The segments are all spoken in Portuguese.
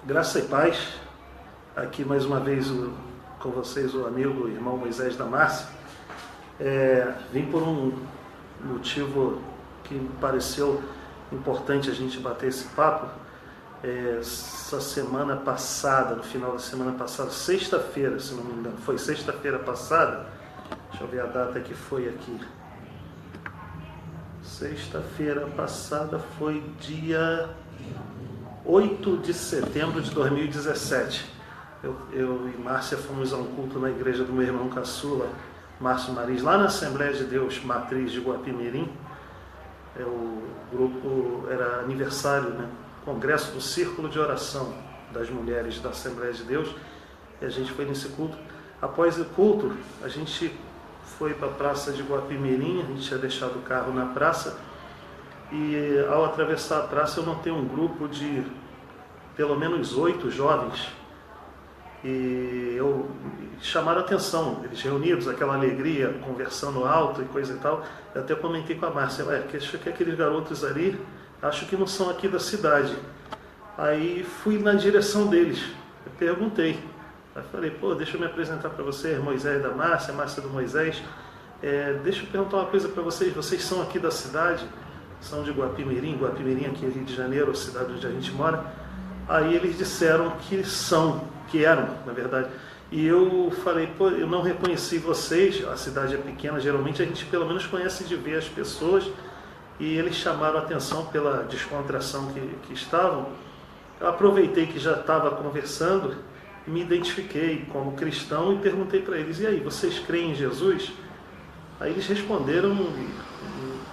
Graça e paz, aqui mais uma vez com vocês o amigo, o irmão Moisés da Márcia. Vim por um motivo que me pareceu importante a gente bater esse papo. Essa semana passada, no final da semana passada, sexta-feira, se não me engano, foi sexta-feira passada, deixa eu ver a data que foi aqui. Sexta-feira passada foi dia 8 de setembro de 2017. Eu e Márcia fomos a um culto na igreja do meu irmão caçula, Márcio Marins, lá na Assembleia de Deus Matriz de Guapimirim. O grupo era aniversário, né? Congresso do Círculo de Oração das Mulheres da Assembleia de Deus. E a gente foi nesse culto. Após o culto, a gente foi para a praça de Guapimirim. A gente tinha deixado o carro na praça. E ao atravessar a praça eu notei um grupo de pelo menos 8 jovens e chamaram a atenção, eles reunidos, aquela alegria, conversando alto e coisa e tal. Eu até comentei com a Márcia, acho que aqueles garotos ali, acho que não são aqui da cidade. Aí fui na direção deles, eu perguntei, aí falei, deixa eu me apresentar para vocês, Moisés da Márcia, Márcia do Moisés. Deixa eu perguntar uma coisa para vocês são aqui da cidade? São de Guapimirim aqui no Rio de Janeiro, a cidade onde a gente mora. Aí eles disseram que eram, na verdade. E eu falei, eu não reconheci vocês, a cidade é pequena, geralmente a gente pelo menos conhece de ver as pessoas, e eles chamaram a atenção pela descontração que estavam. Eu aproveitei que já estava conversando, me identifiquei como cristão e perguntei para eles, e aí, vocês creem em Jesus? Aí eles responderam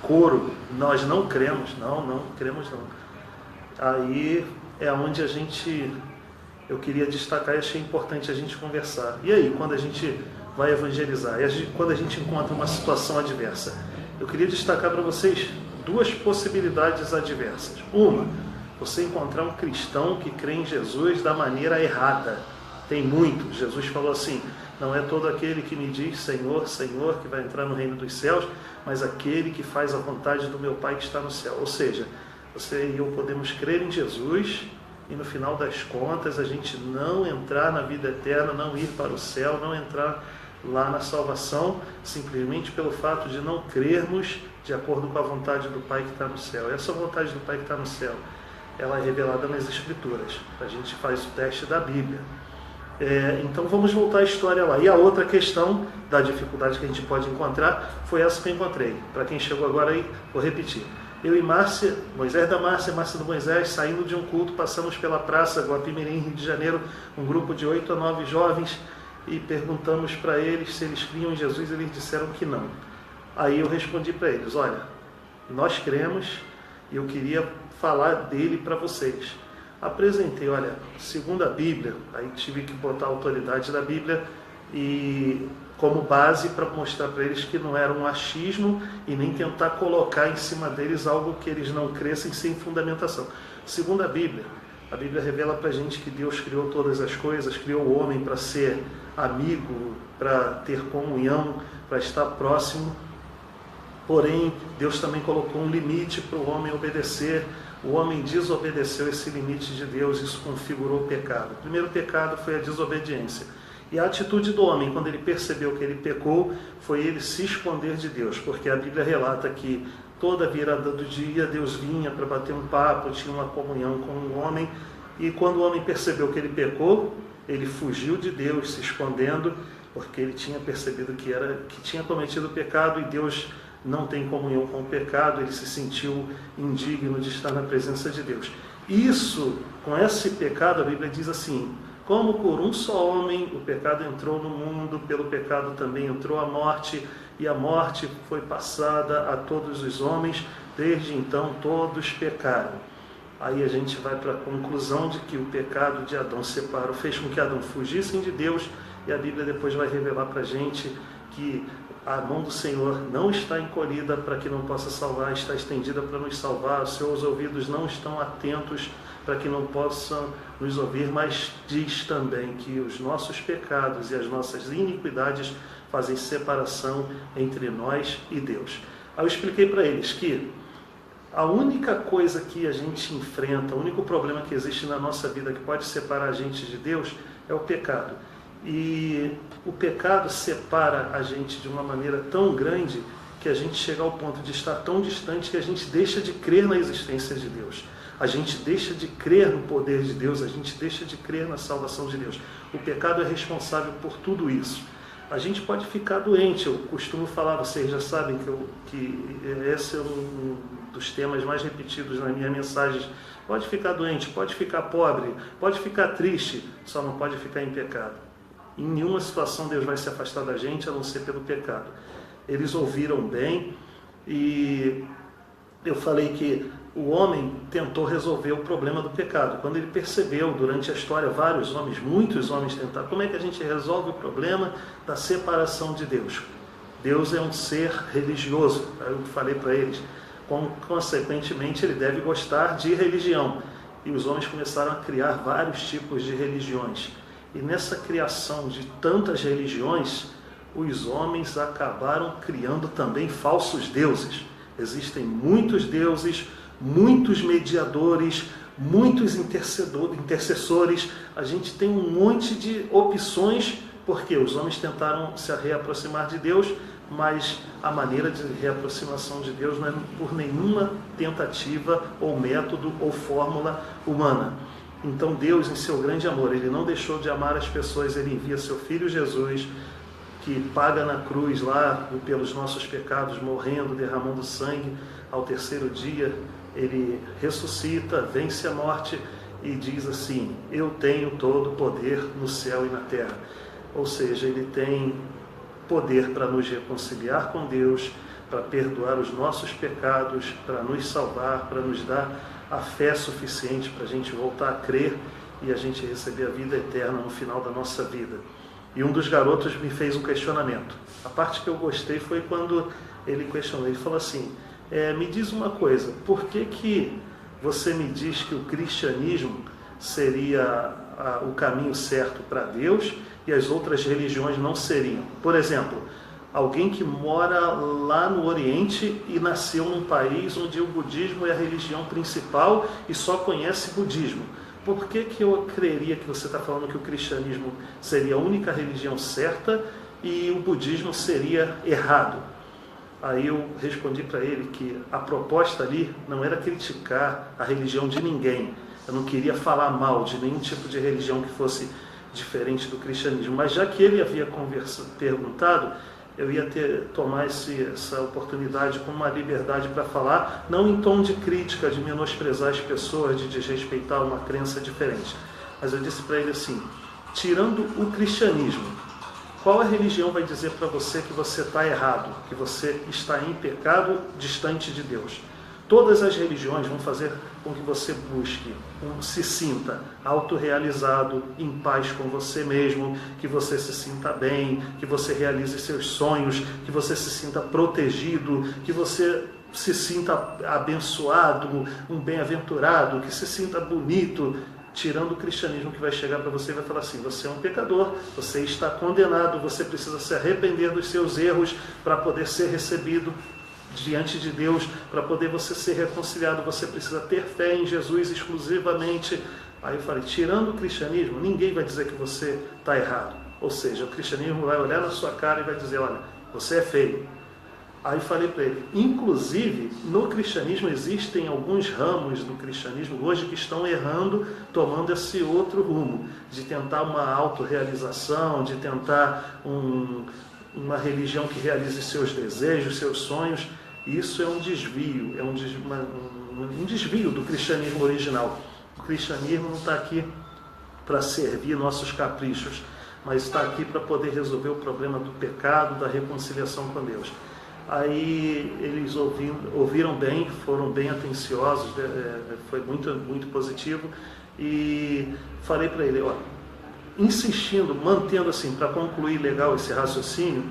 coro, nós não cremos, não cremos não. Aí é onde eu queria destacar e achei importante a gente conversar. E aí, quando a gente vai evangelizar, quando a gente encontra uma situação adversa, eu queria destacar para vocês 2 possibilidades adversas. Uma, você encontrar um cristão que crê em Jesus da maneira errada. Tem muito. Jesus falou assim, não é todo aquele que me diz Senhor, Senhor, que vai entrar no reino dos céus, mas aquele que faz a vontade do meu Pai que está no céu. Ou seja, você e eu podemos crer em Jesus e no final das contas a gente não entrar na vida eterna, não ir para o céu, não entrar lá na salvação, simplesmente pelo fato de não crermos de acordo com a vontade do Pai que está no céu. Essa vontade do Pai que está no céu, ela é revelada nas Escrituras. A gente faz o teste da Bíblia. Então vamos voltar à história lá. E a outra questão da dificuldade que a gente pode encontrar foi essa que eu encontrei. Para quem chegou agora aí, vou repetir. Eu e Márcia, Moisés da Márcia, Márcia do Moisés, saindo de um culto, passamos pela praça Guapimirim, Rio de Janeiro, um grupo de 8 a 9 jovens, e perguntamos para eles se eles criam em Jesus, e eles disseram que não. Aí eu respondi para eles, olha, nós cremos e eu queria falar dele para vocês. Apresentei, olha, segundo a Bíblia, aí tive que botar a autoridade da Bíblia e como base para mostrar para eles que não era um achismo e nem tentar colocar em cima deles algo que eles não crescem sem fundamentação. Segundo a Bíblia revela para a gente que Deus criou todas as coisas, criou o homem para ser amigo, para ter comunhão, para estar próximo. Porém, Deus também colocou um limite para o homem obedecer. O homem desobedeceu esse limite de Deus, isso configurou o pecado. O primeiro pecado foi a desobediência. E a atitude do homem, quando ele percebeu que ele pecou, foi ele se esconder de Deus, porque a Bíblia relata que toda virada do dia Deus vinha para bater um papo, tinha uma comunhão com o homem, e quando o homem percebeu que ele pecou, ele fugiu de Deus, se escondendo, porque ele tinha percebido que tinha cometido o pecado e Deus não tem comunhão com o pecado, ele se sentiu indigno de estar na presença de Deus. Isso, com esse pecado, a Bíblia diz assim, como por um só homem o pecado entrou no mundo, pelo pecado também entrou a morte, e a morte foi passada a todos os homens, desde então todos pecaram. Aí a gente vai para a conclusão de que o pecado de Adão fez com que Adão fugissem de Deus, e a Bíblia depois vai revelar para a gente que a mão do Senhor não está encolhida para que não possa salvar, está estendida para nos salvar, os seus ouvidos não estão atentos para que não possam nos ouvir, mas diz também que os nossos pecados e as nossas iniquidades fazem separação entre nós e Deus. Aí eu expliquei para eles que A única coisa que a gente enfrenta, o único problema que existe na nossa vida que pode separar a gente de Deus é o pecado. E o pecado separa a gente de uma maneira tão grande que a gente chega ao ponto de estar tão distante que a gente deixa de crer na existência de Deus. A gente deixa de crer no poder de Deus, a gente deixa de crer na salvação de Deus. O pecado é responsável por tudo isso. A gente pode ficar doente, eu costumo falar, vocês já sabem que esse é um dos temas mais repetidos nas minhas mensagens. Pode ficar doente, pode ficar pobre, pode ficar triste, só não pode ficar em pecado. Em nenhuma situação Deus vai se afastar da gente, a não ser pelo pecado. Eles ouviram bem e eu falei que o homem tentou resolver o problema do pecado. Quando ele percebeu, durante a história, vários homens, muitos homens tentaram. Como é que a gente resolve o problema da separação de Deus? Deus é um ser religioso. Eu falei para eles. Consequentemente, ele deve gostar de religião. E os homens começaram a criar vários tipos de religiões. E nessa criação de tantas religiões, os homens acabaram criando também falsos deuses. Existem muitos deuses, muitos mediadores, muitos intercessores. A gente tem um monte de opções, porque os homens tentaram se reaproximar de Deus, mas a maneira de reaproximação de Deus não é por nenhuma tentativa ou método ou fórmula humana. Então Deus, em seu grande amor, Ele não deixou de amar as pessoas, Ele envia seu Filho Jesus, que paga na cruz lá pelos nossos pecados, morrendo, derramando sangue. Ao terceiro dia, Ele ressuscita, vence a morte e diz assim: eu tenho todo o poder no céu e na terra. Ou seja, Ele tem poder para nos reconciliar com Deus, para perdoar os nossos pecados, para nos salvar, para nos dar a fé suficiente para a gente voltar a crer e a gente receber a vida eterna no final da nossa vida. E um dos garotos me fez um questionamento. A parte que eu gostei foi quando ele questionou. Ele falou assim: me diz uma coisa, por que você me diz que o cristianismo seria o caminho certo para Deus e as outras religiões não seriam? Por exemplo, alguém que mora lá no Oriente e nasceu num país onde o budismo é a religião principal e só conhece budismo. Por que eu creria que você está falando que o cristianismo seria a única religião certa e o budismo seria errado? Aí eu respondi para ele que a proposta ali não era criticar a religião de ninguém. Eu não queria falar mal de nenhum tipo de religião que fosse diferente do cristianismo. Mas já que ele havia perguntado, eu ia tomar essa oportunidade com uma liberdade para falar, não em tom de crítica, de menosprezar as pessoas, de desrespeitar uma crença diferente. Mas eu disse para ele assim: tirando o cristianismo, qual a religião vai dizer para você que você está errado, que você está em pecado, distante de Deus? Todas as religiões vão fazer com que você busque, se sinta autorrealizado, em paz com você mesmo, que você se sinta bem, que você realize seus sonhos, que você se sinta protegido, que você se sinta abençoado, um bem-aventurado, que se sinta bonito. Tirando o cristianismo, que vai chegar para você e vai falar assim: você é um pecador, você está condenado, você precisa se arrepender dos seus erros para poder ser recebido diante de Deus, para poder você ser reconciliado, você precisa ter fé em Jesus exclusivamente. Aí eu falei: tirando o cristianismo, ninguém vai dizer que você está errado. Ou seja, o cristianismo vai olhar na sua cara e vai dizer: olha, você é feio. Aí falei para ele: inclusive no cristianismo existem alguns ramos do cristianismo hoje que estão errando, tomando esse outro rumo, de tentar uma autorrealização, de tentar uma religião que realize seus desejos, seus sonhos. Isso é um desvio, um desvio do cristianismo original. O cristianismo não está aqui para servir nossos caprichos, mas está aqui para poder resolver o problema do pecado, da reconciliação com Deus. Aí eles ouviram bem, foram bem atenciosos, foi muito, muito positivo, e falei para ele: ó, insistindo, mantendo assim, para concluir legal esse raciocínio,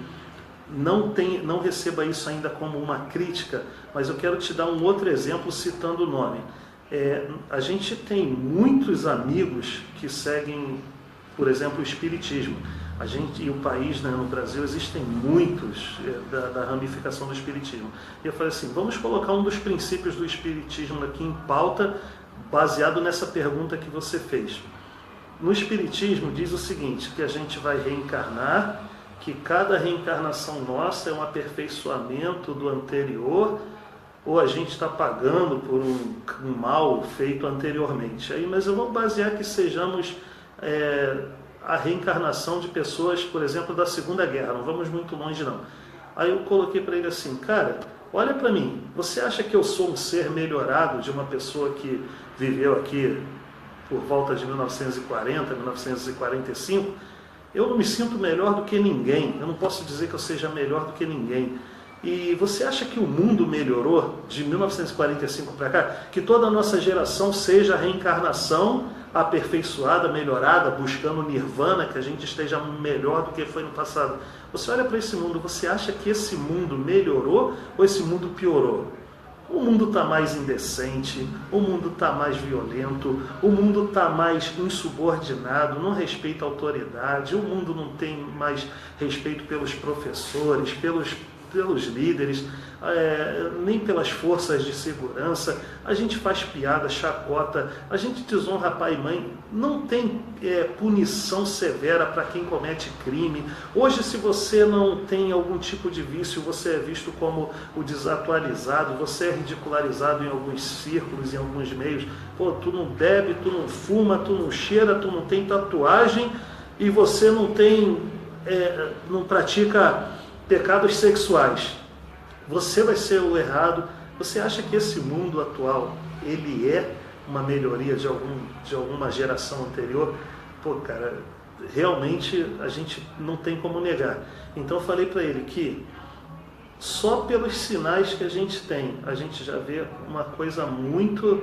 não receba isso ainda como uma crítica, mas eu quero te dar um outro exemplo citando o nome. A gente tem muitos amigos que seguem por exemplo, o espiritismo. A gente e o país, né, no Brasil, existem muitos da ramificação do espiritismo. E eu falei assim, vamos colocar um dos princípios do espiritismo aqui em pauta, baseado nessa pergunta que você fez. No espiritismo diz o seguinte, que a gente vai reencarnar, que cada reencarnação nossa é um aperfeiçoamento do anterior, ou a gente está pagando por um mal feito anteriormente. Aí, mas eu vou basear que sejamos a reencarnação de pessoas, por exemplo, da Segunda Guerra, não vamos muito longe não. Aí eu coloquei para ele assim, cara, olha para mim, você acha que eu sou um ser melhorado de uma pessoa que viveu aqui por volta de 1940, 1945? Eu não me sinto melhor do que ninguém, eu não posso dizer que eu seja melhor do que ninguém. E você acha que o mundo melhorou de 1945 para cá? Que toda a nossa geração seja a reencarnação aperfeiçoada, melhorada, buscando nirvana, que a gente esteja melhor do que foi no passado. Você olha para esse mundo, você acha que esse mundo melhorou ou esse mundo piorou? O mundo está mais indecente, o mundo está mais violento, o mundo está mais insubordinado, não respeita a autoridade, o mundo não tem mais respeito pelos professores, pelos líderes, nem pelas forças de segurança. A gente faz piada, chacota, a gente desonra pai e mãe, não tem punição severa para quem comete crime. Hoje, se você não tem algum tipo de vício, você é visto como o desatualizado, você é ridicularizado em alguns círculos, em alguns meios. Pô, tu não bebe, tu não fuma, tu não cheira, tu não tem tatuagem e você não pratica pecados sexuais. Você vai ser o errado. Você acha que esse mundo atual, ele é uma melhoria de alguma geração anterior? Pô, cara, realmente a gente não tem como negar. Então eu falei para ele que só pelos sinais que a gente tem, a gente já vê uma coisa muito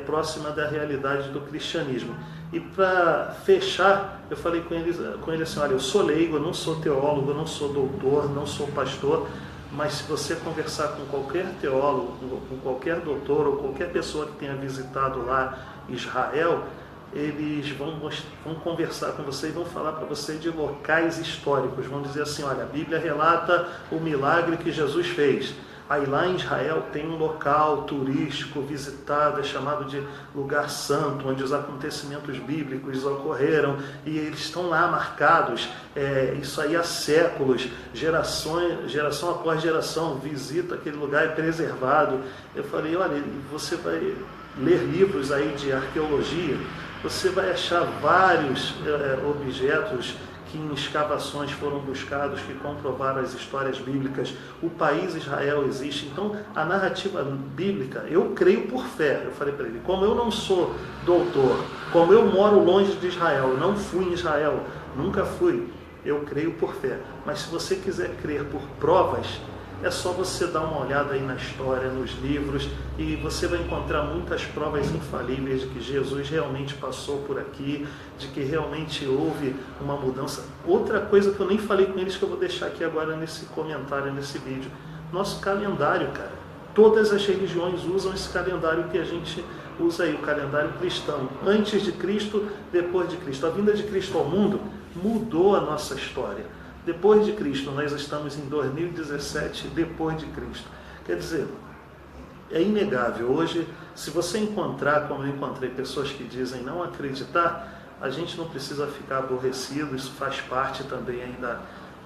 próxima da realidade do cristianismo. E para fechar, eu falei com ele assim, olha, eu sou leigo, eu não sou teólogo, eu não sou doutor, não sou pastor, mas se você conversar com qualquer teólogo, com qualquer doutor ou qualquer pessoa que tenha visitado lá Israel, eles vão conversar com você e vão falar para você de locais históricos, vão dizer assim, olha, a Bíblia relata o milagre que Jesus fez. Aí lá em Israel tem um local turístico visitado, é chamado de lugar santo, onde os acontecimentos bíblicos ocorreram, e eles estão lá marcados, isso aí há séculos, geração após geração, visita aquele lugar, é preservado. Eu falei, olha, você vai ler livros aí de arqueologia, você vai achar vários objetos que em escavações foram buscados, que comprovaram as histórias bíblicas. O país Israel existe. Então, a narrativa bíblica, eu creio por fé. Eu falei para ele, como eu não sou doutor, como eu moro longe de Israel, eu não fui em Israel, nunca fui, eu creio por fé. Mas se você quiser crer por provas, é só você dar uma olhada aí na história, nos livros, e você vai encontrar muitas provas infalíveis de que Jesus realmente passou por aqui, de que realmente houve uma mudança. Outra coisa que eu nem falei com eles, que eu vou deixar aqui agora nesse comentário, nesse vídeo, nosso calendário, cara. Todas as religiões usam esse calendário que a gente usa aí, o calendário cristão. Antes de Cristo, depois de Cristo. A vinda de Cristo ao mundo mudou a nossa história. Depois de Cristo, nós estamos em 2017, depois de Cristo. Quer dizer, é inegável. Hoje, se você encontrar, como eu encontrei, pessoas que dizem não acreditar, a gente não precisa ficar aborrecido, isso faz parte também ainda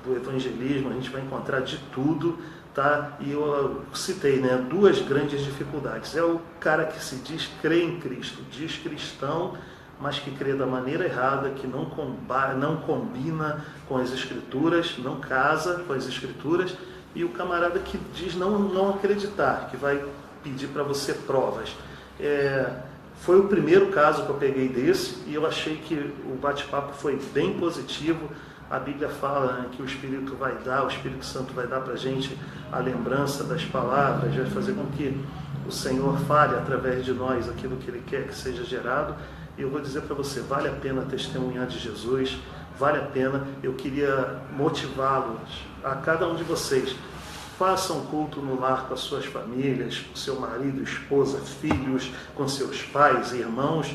do evangelismo, a gente vai encontrar de tudo, tá? E eu citei, né, duas grandes dificuldades. É o cara que se diz crer em Cristo, diz cristão, mas que crê da maneira errada, que não combina com as Escrituras, não casa com as Escrituras, e o camarada que diz não acreditar, que vai pedir para você provas. Foi o primeiro caso que eu peguei desse, e eu achei que o bate-papo foi bem positivo. A Bíblia fala, né, que o Espírito Santo vai dar para a gente a lembrança das palavras, vai fazer com que o Senhor fale através de nós aquilo que Ele quer que seja gerado. E eu vou dizer para você, vale a pena testemunhar de Jesus, vale a pena. Eu queria motivá-los, a cada um de vocês, façam culto no lar com as suas famílias, com seu marido, esposa, filhos, com seus pais, irmãos.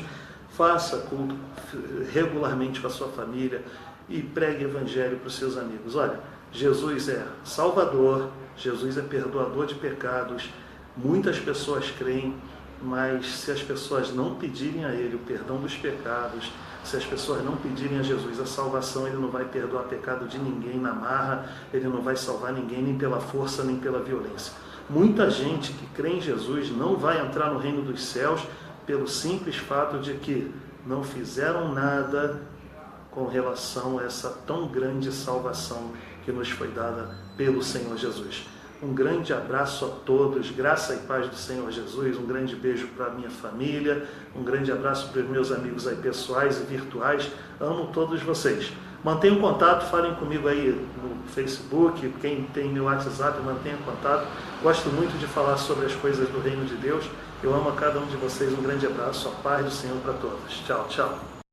faça culto regularmente com a sua família e pregue evangelho para os seus amigos. Olha, Jesus é Salvador, Jesus é perdoador de pecados, muitas pessoas creem, mas se as pessoas não pedirem a Ele o perdão dos pecados, se as pessoas não pedirem a Jesus a salvação, Ele não vai perdoar pecado de ninguém na marra, Ele não vai salvar ninguém nem pela força, nem pela violência. Muita gente que crê em Jesus não vai entrar no reino dos céus pelo simples fato de que não fizeram nada com relação a essa tão grande salvação que nos foi dada pelo Senhor Jesus. Um grande abraço a todos, graça e paz do Senhor Jesus, um grande beijo para a minha família, um grande abraço para os meus amigos aí pessoais e virtuais, amo todos vocês. Mantenham contato, falem comigo aí no Facebook, quem tem meu WhatsApp, mantenha contato. Gosto muito de falar sobre as coisas do reino de Deus. Eu amo a cada um de vocês, um grande abraço, a paz do Senhor para todos. Tchau, tchau.